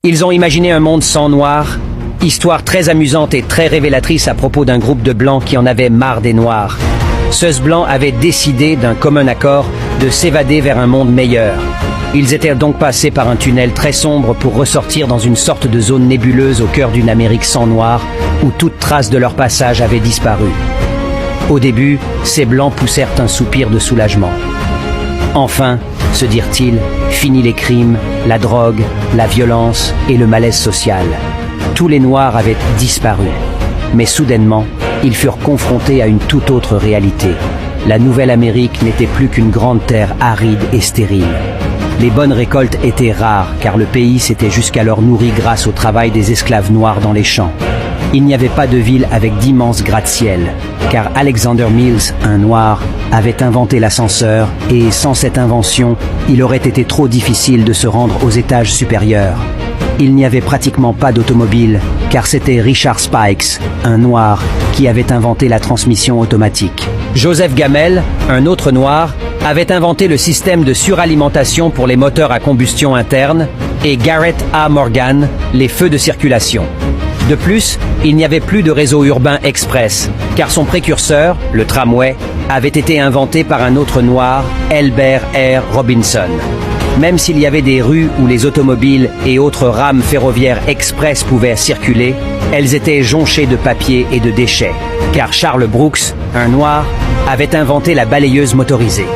Ils ont imaginé un monde sans noirs, histoire très amusante et très révélatrice à propos d'un groupe de blancs qui en avait marre des noirs. Ceux blancs avaient décidé d'un commun accord de s'évader vers un monde meilleur. Ils étaient donc passés par un tunnel très sombre pour ressortir dans une sorte de zone nébuleuse au cœur d'une Amérique sans noirs, où toute trace de leur passage avait disparu. Au début, ces blancs poussèrent un soupir de soulagement. Enfin, se dirent-ils, fini les crimes, la drogue, la violence et le malaise social. Tous les noirs avaient disparu. Mais soudainement, ils furent confrontés à une toute autre réalité. La Nouvelle-Amérique n'était plus qu'une grande terre aride et stérile. Les bonnes récoltes étaient rares car le pays s'était jusqu'alors nourri grâce au travail des esclaves noirs dans les champs. Il n'y avait pas de ville avec d'immenses gratte-ciel, car Alexander Mills, un noir, avait inventé l'ascenseur et sans cette invention, il aurait été trop difficile de se rendre aux étages supérieurs. Il n'y avait pratiquement pas d'automobile, car c'était Richard Spikes, un noir, qui avait inventé la transmission automatique. Joseph Gamel, un autre noir, avait inventé le système de suralimentation pour les moteurs à combustion interne, et Garrett A. Morgan, les feux de circulation. De plus, il n'y avait plus de réseau urbain express, car son précurseur, le tramway, avait été inventé par un autre noir, Elbert R. Robinson. Même s'il y avait des rues où les automobiles et autres rames ferroviaires express pouvaient circuler, elles étaient jonchées de papier et de déchets, car Charles Brooks, un noir, avait inventé la balayeuse motorisée.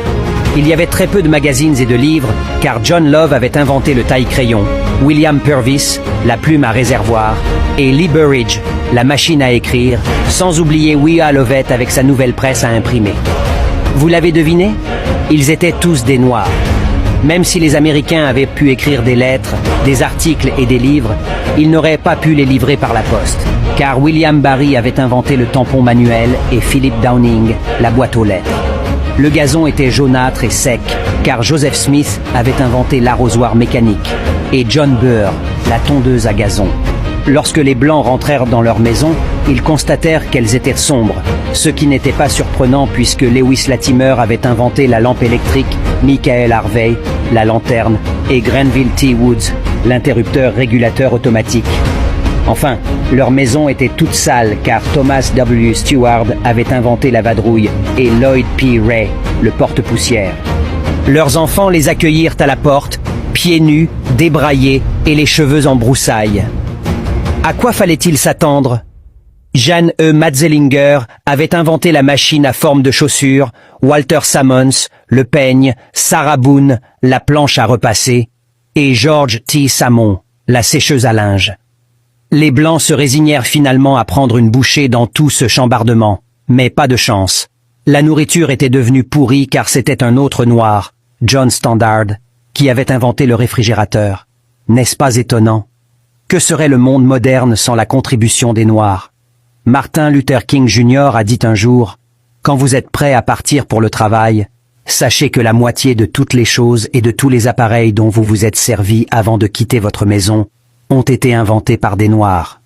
Il y avait très peu de magazines et de livres, car John Love avait inventé le taille-crayon, William Purvis, la plume à réservoir, et Lee Burridge, la machine à écrire, sans oublier Willa Lovett avec sa nouvelle presse à imprimer. Vous l'avez deviné? Ils étaient tous des Noirs. Même si les Américains avaient pu écrire des lettres, des articles et des livres, ils n'auraient pas pu les livrer par la poste, car William Barry avait inventé le tampon manuel et Philip Downing, la boîte aux lettres. Le gazon était jaunâtre et sec, car Joseph Smith avait inventé l'arrosoir mécanique, et John Burr, la tondeuse à gazon. Lorsque les Blancs rentrèrent dans leur maison, ils constatèrent qu'elles étaient sombres, ce qui n'était pas surprenant puisque Lewis Latimer avait inventé la lampe électrique, Michael Harvey, la lanterne, et Grenville T. Woods, l'interrupteur régulateur automatique. Enfin, leur maison était toute sale car Thomas W. Stewart avait inventé la vadrouille et Lloyd P. Ray, le porte-poussière. Leurs enfants les accueillirent à la porte, pieds nus, débraillés et les cheveux en broussailles. À quoi fallait-il s'attendre? Jeanne E. Matzelinger avait inventé la machine à forme de chaussure, Walter Sammons, le peigne, Sarah Boone, la planche à repasser, et George T. Samon, la sécheuse à linge. Les Blancs se résignèrent finalement à prendre une bouchée dans tout ce chambardement, mais pas de chance. La nourriture était devenue pourrie car c'était un autre noir, John Standard, qui avait inventé le réfrigérateur. N'est-ce pas étonnant? Que serait le monde moderne sans la contribution des Noirs? Martin Luther King Jr. a dit un jour, « Quand vous êtes prêt à partir pour le travail, sachez que la moitié de toutes les choses et de tous les appareils dont vous vous êtes servi avant de quitter votre maison ont été inventés par des Noirs. »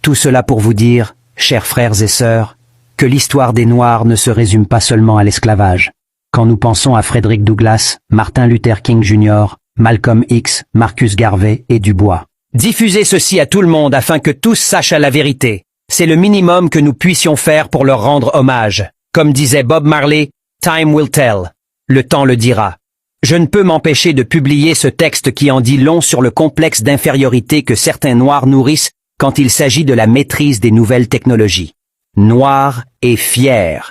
Tout cela pour vous dire, chers frères et sœurs, que l'histoire des Noirs ne se résume pas seulement à l'esclavage. Quand nous pensons à Frederick Douglass, Martin Luther King Jr., Malcolm X, Marcus Garvey et Dubois. Diffusez ceci à tout le monde afin que tous sachent la vérité. C'est le minimum que nous puissions faire pour leur rendre hommage. Comme disait Bob Marley, « Time will tell ». Le temps le dira. Je ne peux m'empêcher de publier ce texte qui en dit long sur le complexe d'infériorité que certains Noirs nourrissent quand il s'agit de la maîtrise des nouvelles technologies. Noirs et fiers.